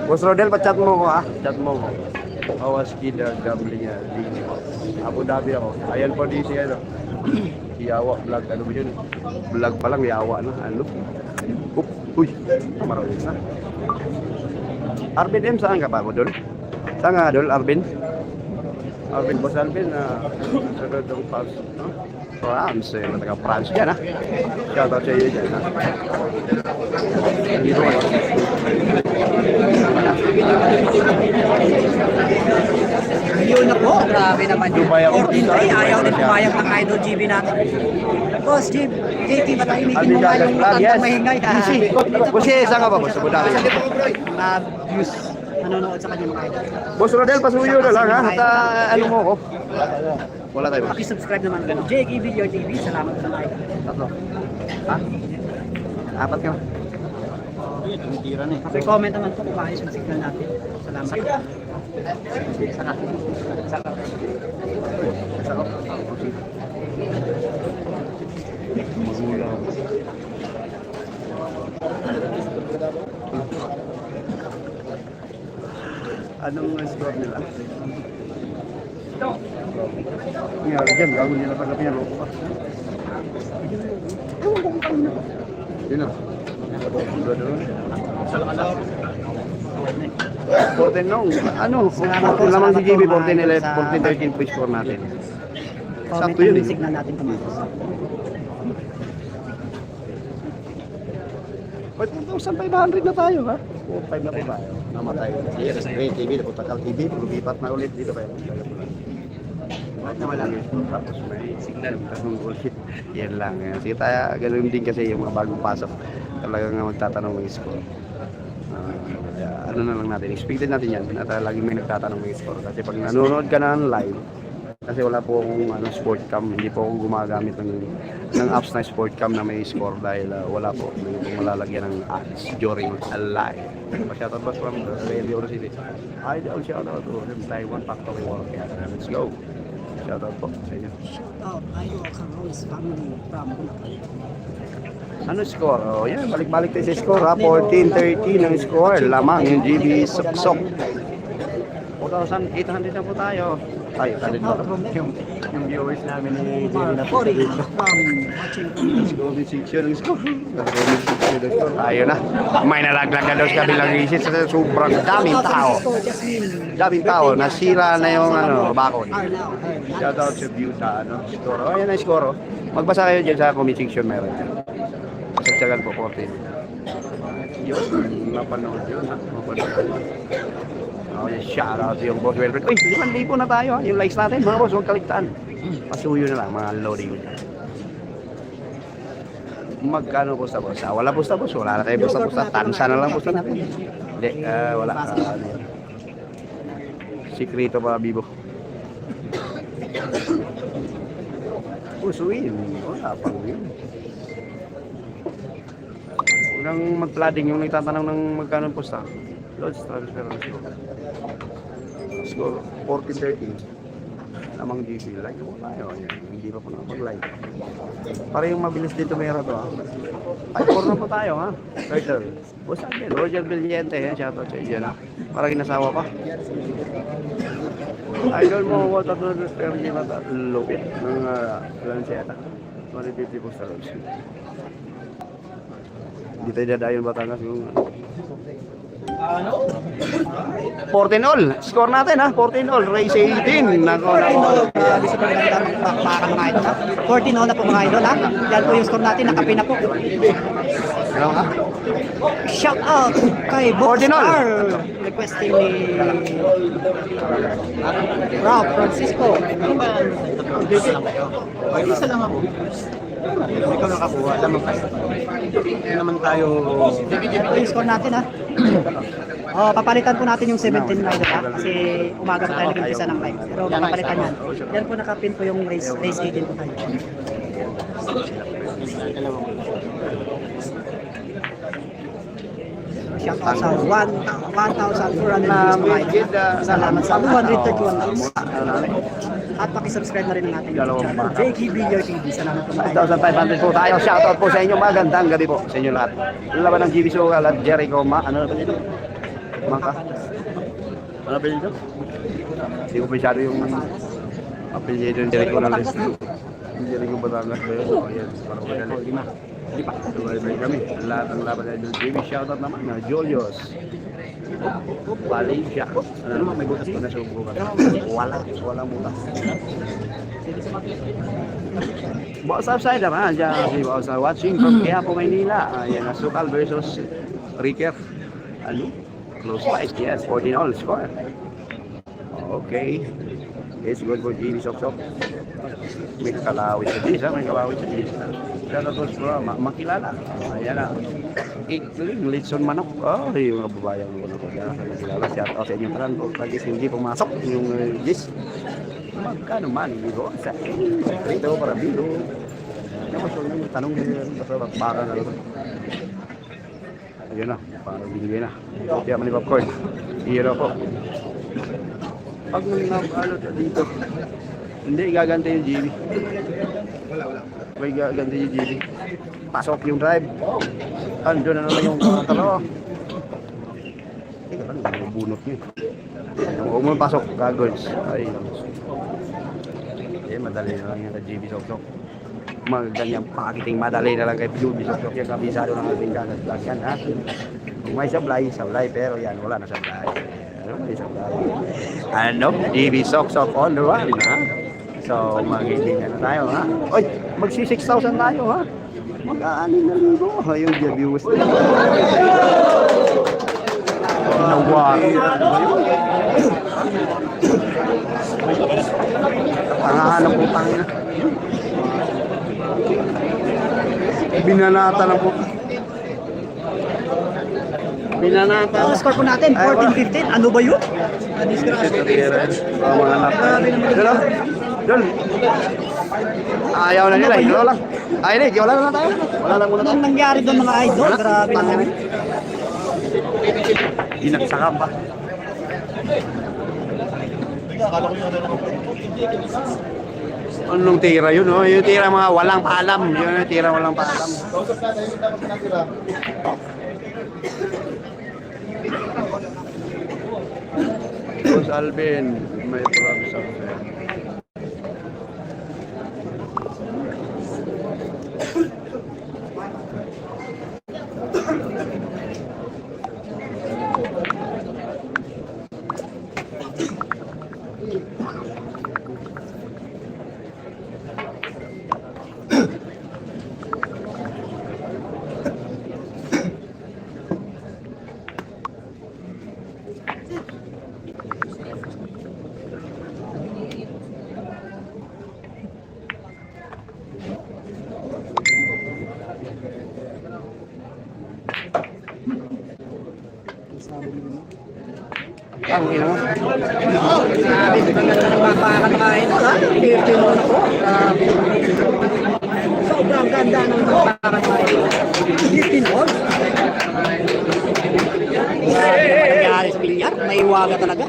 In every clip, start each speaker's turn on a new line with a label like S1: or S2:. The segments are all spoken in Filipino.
S1: Boss Rodel, pa-chat mo ko ha. Chat mo ko. Awas kida gambling yan. Abu Dhabi ako. Ayan po di si ano. Si Yawa vlog. Ano ba yun? Vlog pa lang Yawa na. Ano? Uy. Maraming na. Arvin M, saan ka ba mo doon? Saan nga doon, Arvin? Arvin, Boss Arvin. Sunod ng pass. France, taga France dyan ha. Shoutout sa iyo dyan ha. Dito kayo.
S2: Yun na po, grabe naman yun.
S1: Dubai ako.
S2: Ay, ayaw din pumayag ng Idol GB natin. Boss, JT, matahimikin mo nga yung matandang mahingay.
S1: Boss, saan ka ba, Boss?
S2: Na-views, nanonood sa kanya mga idol.
S1: Boss Rodel, pasuyo na lang ha. At ano mo ko? Wala tayo.
S2: Pakisubscribe naman ko. JKB Your TV, salamat sa mga idol.
S1: Tatlo. Ha? Apat ka na. Tira na eh.
S2: Comment naman po kung maayos yung signal natin. Salamat.
S1: Saka. Saka. Saka. Magulaw. Anong score nila? Ngayon, dyan, gawin nila tanggapin yan. Yun na. 14 no? Ano? Kung lamang si JB, 14-13 po score natin.
S2: Comment
S1: Sakto yun
S2: yung signal natin kumakas.
S1: 4,500 na tayo ha? 4,500 na po tayo. Namatay. Yes, Great TV, napunta Kal TV, lumipat na ulit dito kayo. Bakit naman lang yun? Tapos may signal, tapos ulit. Yan lang. Sige tayo, ganoon din kasi yung mga bagong pasok. Talagang magtatanong ng score. Ano na lang natin, expected natin yan. At lagi may nagtatanong ng score. Kasi pag nanonood ka na live, kasi wala po akong sport cam, hindi po ako gumagamit ng apps na sport cam na may score dahil wala po malalagyan ng ads during a live. Shoutout boss from Radio City. Idol, shoutout to Taiwan Factory Workout. Let's go. Shoutout po sa inyo.
S2: Shoutout, Idol Carlos family from Bulacan.
S1: Ano score? Oh, yan, balik-balik tayo sa score ha. 14-13 ang score. Lamang yung GB Suksok. 4,800 na po tayo. Ay, talit mo. Yung viewers namin ni Jerry na po. Comment section ng score. Ayun na. May nalaglag na daw sa kabilang isis. Sobrang daming tao. Daming tao. Nasira na yung bakod. Shoutout sa view sa score. Oh, yan ang score. Magbasa kayo dyan sa comment section meron dyan. Kasagsagan po 14. Yun. Napanood yun ha. Napanood. Oh, shoutout yung Boss Wilfred. Uy, 5,000 na tayo. Yung likes natin, mga boss, huwag kaligtaan. Pasuyo na lang, mga loading. Magkano po sa boss? Wala po sa boss. Wala na tayo po sa tansa na lang po sa natin. Hindi, wala. Sikrito pa, Bibo. Pusuin. Wala pang yun. Huwag nang mag-flooding yung nagtatanong ng magkano po sa Lodge transfer ang score 14-13 lamang GP like po tayo hindi pa po nakapag-like para yung mabilis dito mayroon to ay 4 na po tayo ha Turtle Boss Angel Roger Villente shoutout sa iyo na parang inasawa pa idol mo what at pero hindi matalupit ng Lanceta 150 po sa Lodge hindi tayo dadayon Batangas yung 14 all. Score natin ha. 14 all. Race 18. Nako.
S2: 14 all na po mga idol ha. Yan po yung score natin. Nakapi na po.
S1: Ano ka?
S2: Shout out kay Boxstar. Requesting ni Rob Francisco.
S3: Isa lang ako. Ikaw nakakuha. Alam mo kayo. Hindi naman tayo...
S2: Yung score natin ha. Oh, papalitan po natin yung 17 na ito ha. Kasi umaga pa tayo nag-umpisa ng live. Pero papalitan yan. Yan po nakapin po yung race 18 po tayo. shout out sa 1,400 views mga idol. Salamat sa 231 likes. At pakisubscribe na rin ang ating YouTube channel, JKB Your TV. Salamat po mga idol.
S1: 1,500 po tayo. Shoutout po sa inyo. Magandang gabi po sa inyo lahat. Laban ng GB Sugal at Jericho ano na ba dito? Mangka? Ano ba dito? Hindi ko masyado yung apelyido ng Jericho Morales. Jericho Batangas ba yun? O yan, parang madali. Di pa. Tuloy kami. Lahat ng laban ng GB. Shoutout naman na Julius. Valencia. Ano naman, may butas pa na siya bukas. Wala butas. Boss Outsider ha, dyan si Boss watching from Quiapo, Maynila. Ayan, Asukal versus Ricker. Ano? Close fight, yes, 14-all score. Okay. It's good for GB Sok. May kalawit sa Gis, may kalawit sa Gis. Kaya tapos bro, makilala. Ayan na. Ikling, Litson Manok. Oh, yung kababayan ko na ko. Kaya nakilala siya. O sa inyong taran po, pag hindi pumasok yung Gis. Magkano man, bigo sa rito para bigo. Yung tanong nila, baka na ito. Ayun na, para binigay na. Kaya mani popcorn. Hero po. Pag nabalo dito, hindi gaganti yung GB. May gaganti yung GB. Pasok yung drive. Andun na naman yung talo. Tingnan lang, mabunot niya. Huwag mo pasok, kagons. Ay, madali na lang yung GB Sok. Maganyang pakiting madali na lang kay GB Sok. Yung kabisado ng ating gagat yan, ha? Kung may sablay, pero yan, wala na sablay. Ano? GB Sok on the run, ha? So, magiging tayo, ha? Oy, magsi 6,000 tayo, ha? Mag-aanin na libo. Yung viewers na. Nawari. Pangahan ng putang na. Binanata ng putang. Binanata.
S2: Ang score po natin, 14-15. Ano ba yun?
S1: Dol. Ayaw na nila, ikaw lang. Ay, Nick, wala na tayo. Wala lang muna tayo.
S2: Anong nangyari doon mga idol? Grabe naman.
S1: Inagsakam ba? Anong tira yun, oh? Yung tira mga walang paalam. Yun yung tira walang paalam. Boss Alvin, may promise ako sa'yo. Ang ino.
S2: Papakan mga idol, ha? 15 mo na po. Sobrang ganda ng papakan mga idol. 15 all. Nangyari sa bilyar, may hiwaga talaga.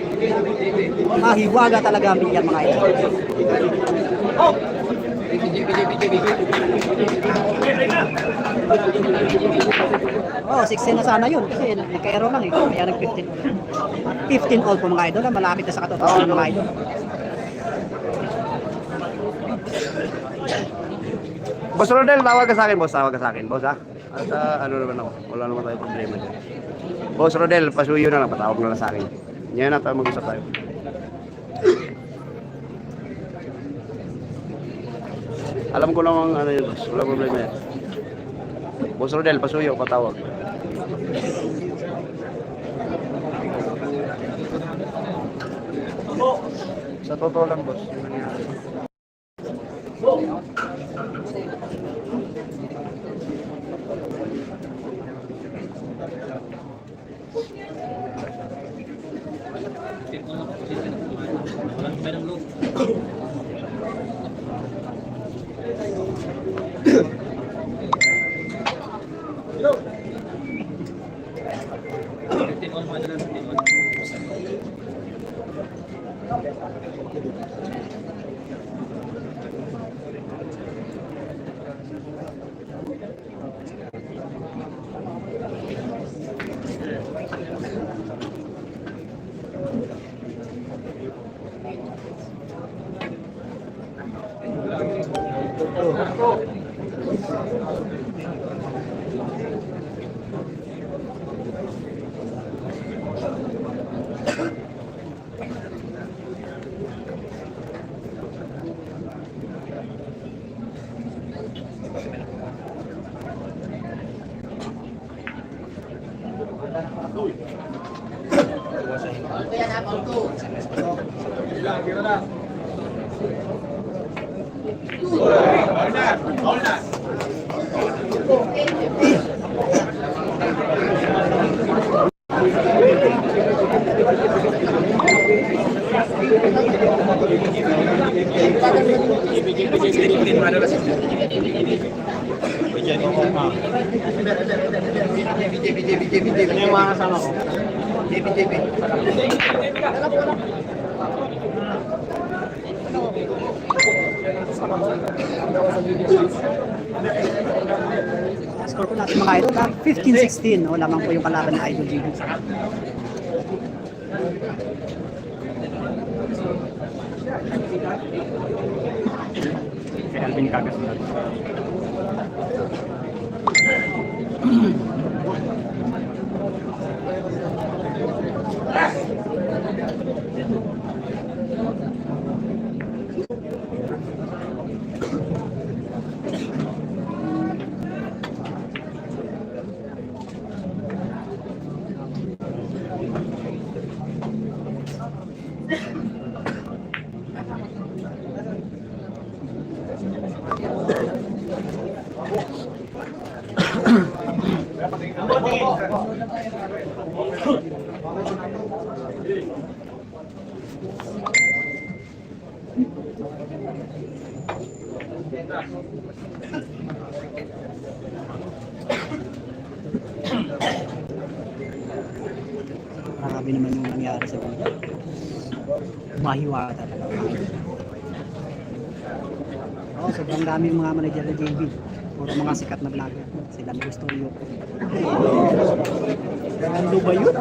S2: Mahiwaga talaga ang bilyar mga idol. Oh, 16 na sana yun kasi nagka-error lang eh. Kaya nag-15 all. 15 all po mga idol, malapit na sa katotohanan mga idol.
S1: Boss Rodel, tawag ka sa akin, boss. Tawag ka sa akin, boss, ha? At ano naman ako, wala naman tayo problema dyan. Boss Rodel, pasuyo na lang, patawag na lang sa akin. Ngayon na tayo mag-usap tayo. Alam ko namang ano yun, boss. Wala problema yan. Boss Rodel, pasuyo, patawag. Sa totoo lang, boss, yung nangyari.
S3: Ano yung mga kasama ko?
S2: Score po natin mga idol, 15-16. O, lamang po yung kalaban ng Idol GB.
S3: Alvin Cagas.
S2: Marami naman yung nangyari sa video. Mahiwa talaga. Oh, sobrang dami yung mga manager na JB. Puro mga sikat na vlogger. Sila may gusto yun. Ano ba yun?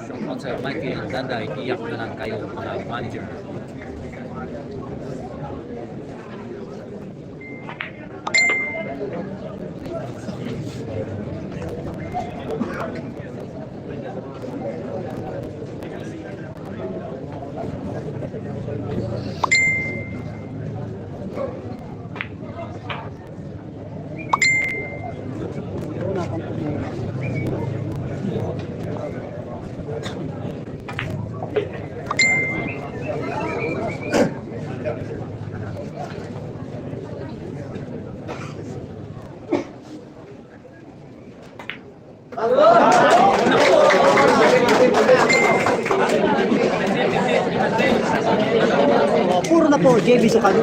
S4: Shoutout sa Mikey and Daday, iyak na lang kayo mga manager.
S2: Puro na po, JB Sukal,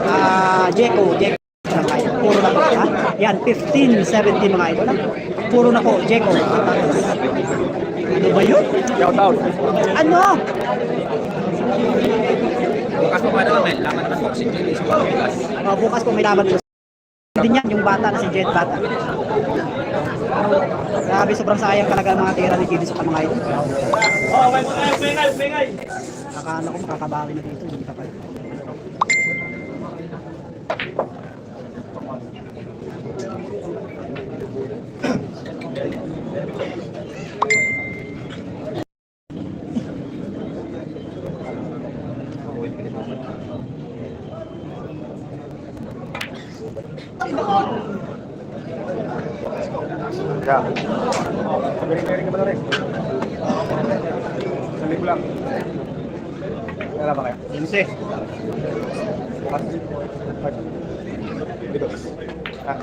S2: Jeko lang kayo. Puro na po, ha? Yan, 15, 17 mga idol, ha? Puro na po, Jeko. Ano ba yun?
S3: Shout out.
S2: Ano?
S4: Bukas po pa naman, may laman naman po si Jelly sa bukas.
S2: Bukas po may laban po. Din yan, yung bata na si Jet Bata. Grabe, sobrang sayang talaga ang mga tira ni JB sa mga idol. Akala ko makakabawi na dito, hindi pa pala.
S1: Ya. Galing ka ba na rin? Sali ko lang. Kaya ba kayo? 15. Dito. Ah.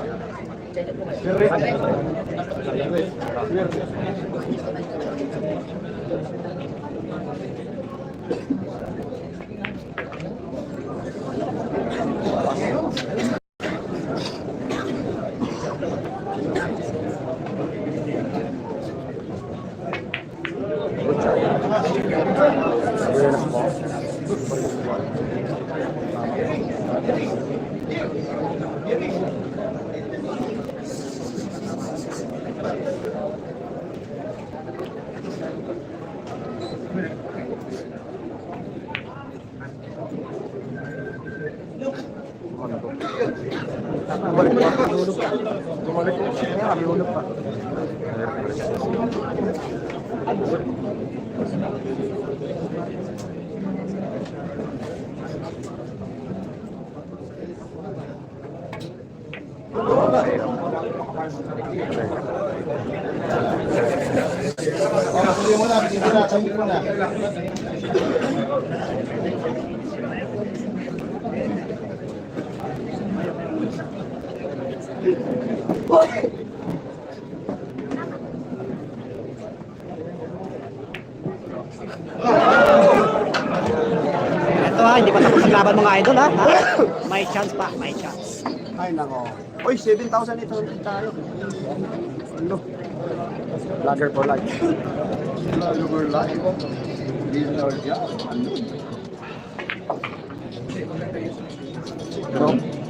S2: Ito ha, hindi pa tapos ang laban mga idol ha. May chance pa, may chance.
S1: Ay, nako. Uy, 7,000 ito tayo. Ano? Vlogger for life. Vlogger for life. This is our job. Ano?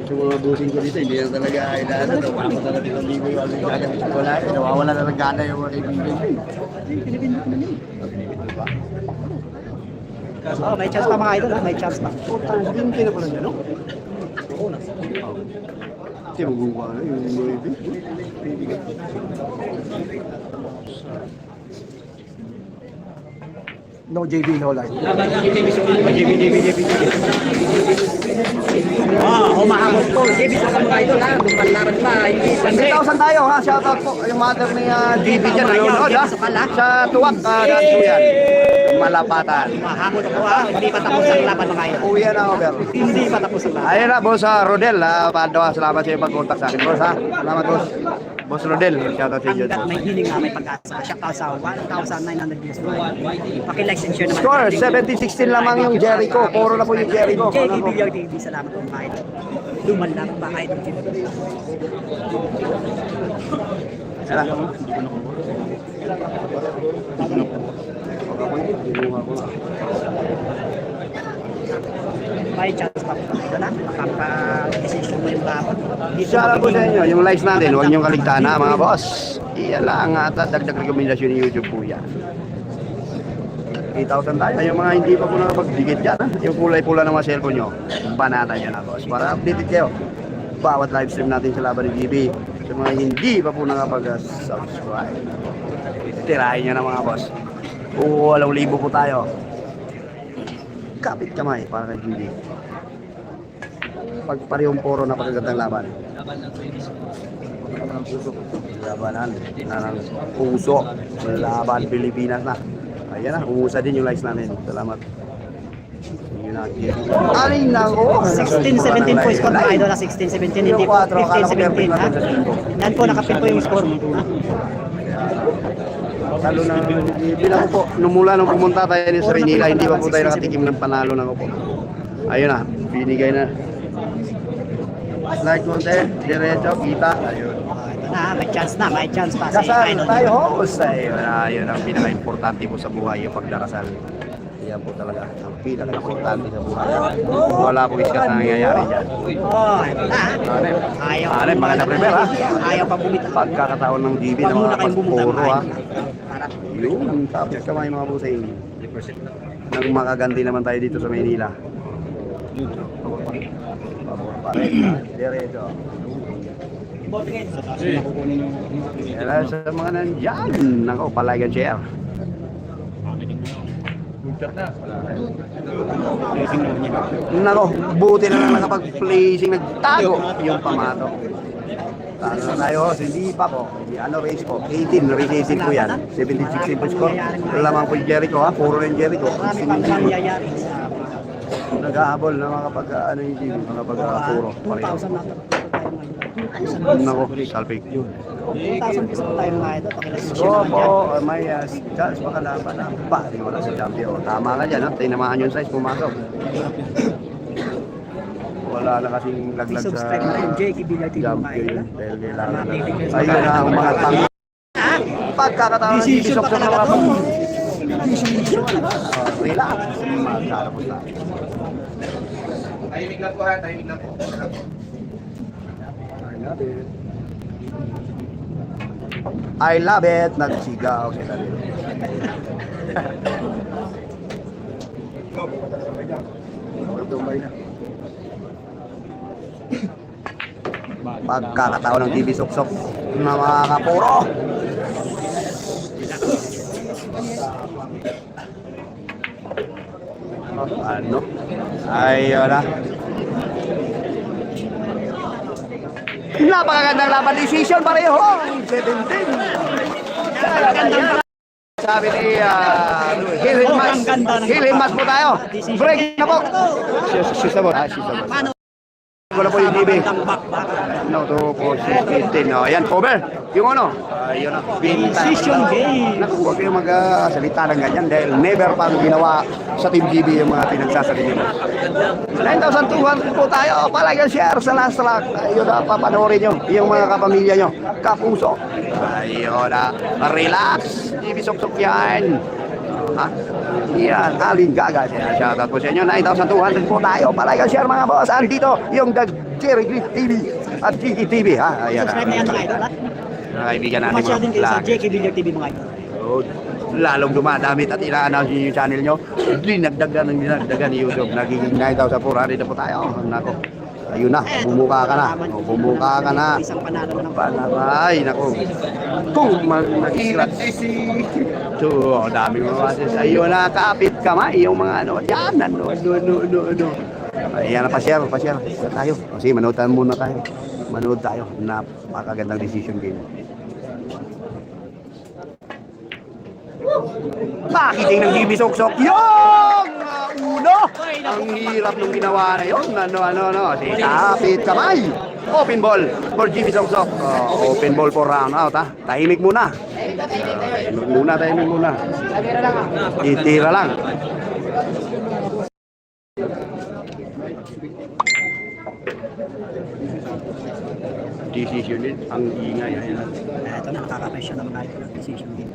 S1: Ito mga busing ko dito, hindi na talaga inaano to. Wala pa talaga dito libo yung aling gana. Wala, nawawala na ng gana yung mga kaibigan ko.
S2: Oh, may chance pa mga idol ha, may chance pa.
S1: Yung kina pala niya, no? Oo na. Hindi magbubuka na yung mga ibig. No JB, no life.
S2: Humahabol po. JB sa mga idol ha, lumalabas pa.
S1: 3,000 tayo ha, shoutout po. Yung mother ni JB dyan, nanonood ha. Sa Tuwak, Ganso yan. Malapatan.
S2: Humahabol po ha, hindi pa tapos ang laban mga idol.
S1: Uwi na ako, Bel.
S2: Hindi pa tapos ang laban.
S1: Ayun na, boss Rodel ha. Padawa, salamat sa iyo pag-contact sa akin, boss ha. Salamat, boss. Boss Rodel, shoutout sa iyo.
S2: Hanggat may hininga, may pag-asa. Shoutout sa 1,900 views. Paki-like and share naman.
S1: Score, 70-16 lamang yung Jericho. Puro na po yung Jericho.
S2: JKBRTV, salamat po mga idol. Lumalang pa idol.
S1: Tara.
S2: May chance pa po tayo na makapag-decision mo yung laban.
S1: Shoutout po sa inyo, yung likes natin, huwag niyong kaligtaan ha mga boss. Iyan lang ata, dagdag rekomendasyon ni YouTube po yan. 8,000 tayo. Yung mga hindi pa po nakapagdikit dyan ha. Yung kulay pula ng mga cellphone nyo, banatan yan ha boss. Para updated kayo. Bawat live stream natin sa laban ni GB. Sa mga hindi pa po nakapag-subscribe, tirahin nyo na mga boss. 8,000 po tayo. Kapit kamay para kay GB. Pag parehong poro na pagkagandang laban. Labanan ng puso. Laban Pilipinas na. Ayan na, umusa din yung likes natin. Salamat. Alin lang ko.
S2: 16-17 po score mga idol na 16-17, hindi po 15-17 ha. Yan po, nakapit po yung score mo.
S1: Talo na, bilang po, numula nung pumunta tayo ni Serinila, hindi pa po tayo nakatikim ng panalo na ko po. Ayun na, binigay na. Like konti, diretso, kita. Ayun.
S2: Ito na, may chance na, may chance pa si
S1: Dasal
S2: idol.
S1: tayo, host. Ayun ang pinaka-importante po sa buhay, yung pagdarasal. Yan po talaga ang pinaka-importante sa buhay. Wala po iskas na nangyayari dyan.
S2: Oh, ayaw.
S1: Anem, mga na-prepare ha.
S2: Ayaw pa bumitaw.
S1: Pagkakataon ng GB
S2: Huwag
S1: na
S2: muna
S1: mga
S2: kayong bumutang
S1: pagpuro ha.
S2: Para
S1: Yun, tapos kamay mga busing. Nang makaganti naman tayo dito sa Maynila. Diretso. Yan sa mga nandyan. Nako, palagi ang chair. Nako, buti na lang nakapag-placing nagtago yung pamato. Talo na tayo, hindi pa po. Ano race po? 18, race 18 po yan. 76 po score. Lamang po yung Jericho ha, puro rin Jericho.
S2: marami pang nangyayari sa
S1: Nag-ahabol na ano yung TV, mga pag-puro.
S2: 2,000 na
S1: Nako, salpik.
S2: 2,000 pesos po tayo mga ito.
S1: So po, may Charles makalaban na pa. Wala sa champion. Tama ka dyan ha, tinamaan yung size, pumasok. Wala na kasing laglag sa
S2: subscribe na yung Jakey Villar TV
S1: jump
S2: mga
S1: yun.
S2: ito.
S1: Dahil kailangan na. Ayun na ang mga tango. Pagkakataon ng
S2: Decision
S1: ibisok
S2: pa
S1: sa mga
S2: talaga
S1: pag-
S2: to. Decision.
S1: Relax. Magkarapos na.
S3: Tahimik lang po ha, tahimik lang po.
S1: I love it. Nagsigaw si David. Pagkakataon ng TV Sok-Sok na mga kapuro. Ano? Ay, wala. Napakagandang laban decision pareho. 17. Sabi ni Hilmas po tayo. Break na po. Sisabot. Sisabot. Wala po yung TV. No, to po 15. No, ayan, cover. Yung ano? Ayun na.
S2: Decision game.
S1: Naku, huwag kayong magsalita ng ganyan dahil never pang ginawa sa Team GB yung mga pinagsasabi nyo. 9,200 po tayo. Palagang share sa last track. Ayun na, papanoorin nyo. Yung mga kapamilya nyo. Kapuso. Ayun na. Relax. GB Sok-Sok yan. Ha? Yan, Alin Gaga. Shoutout po sa inyo. 9,200 po tayo. Palagang share mga boss. Andito yung The Jerry Green TV at Gigi TV. Ha? Ayan.
S2: Subscribe na yan mga ito.
S1: Mga kaibigan natin
S2: Masyal din kayo sa
S1: vlog.
S2: Jakey Villar TV mga ito.
S1: Lalong dumadamit at ina-announce nyo yung channel nyo. Dinagdagan ni YouTube. Nagiging 9,400 na po tayo. Nako. Ayun na, bumuka ka na. O, bumuka ka na.
S2: Isang panalo na po.
S1: Ay, nako. Kung mag-irat. So, daming mga wasis. Ayun na, kapit kamay. Yung mga ano, yan, ano. Ayan na, pa-share. Tayo. Kasi manood muna tayo. Manood tayo. Napakagandang decision game. Pakiting ng GB Sok-Sok. Yung uno. Ang hirap nung ginawa na yun. Ano. Si kapit kamay. Open ball for GB Sok-Sok. Open ball for round out ha. Tahimik muna. Tahimik muna. Itira lang. Decision din. Ang ingay. Ayan.
S2: Ito na, nakaka-pressure na mga ito. Decision game.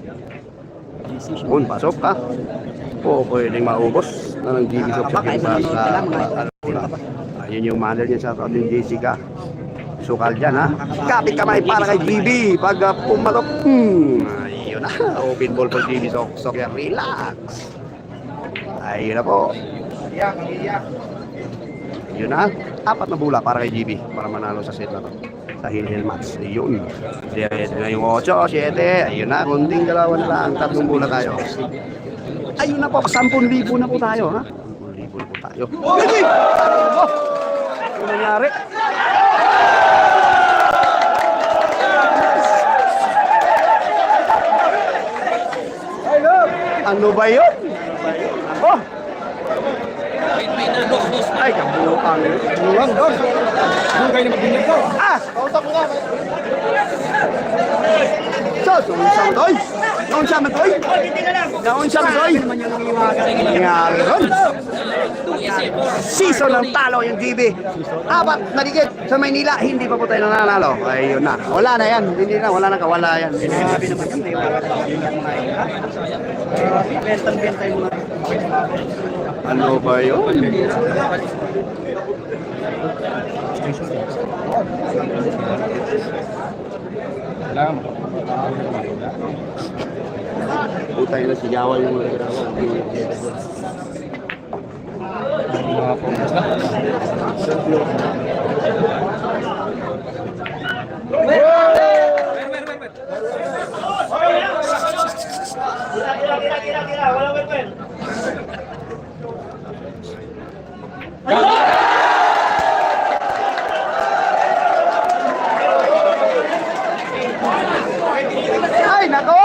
S2: Decision.
S1: Kung pasok ka, o pwedeng maubos na ng GB Sok-Sok yung ayun yung mother niya sa ating Jessica. Sukal dyan ha. Kapit kamay para kay GB. Pag pumatok, ayun na. Open ball for GB Sok-Sok yan. Relax. Ayun na po. Ayun na. 4 na bula para kay GB para manalo sa set na to. Sa Hill match. Ayun. Ito na yung 8, 7. Ayun na. Kunting galawan na lang. 3 bula tayo. Ayun na po. 10,000 na po tayo ha. 10,000 na po tayo. Ano nangyari? Ano ba yun? Oh! Ay, kabukang yun. Buwang doon. Buwang kayo na magdinig ko. Ah! Kautak mo na. sos. Naunsa man toy. Nangyari ron. Season ng talo yung GB. Apat na dikit sa Maynila, hindi pa po tayo nananalo. Ayun na. Wala na yan. Hindi na, wala na kawala yan.
S2: Grabe naman yun. May umaga talaga din yan mga idol. Bentang-benta yung mga
S1: Ano ba yun? Putay na sigawan yung mga garawa. Ay, nako!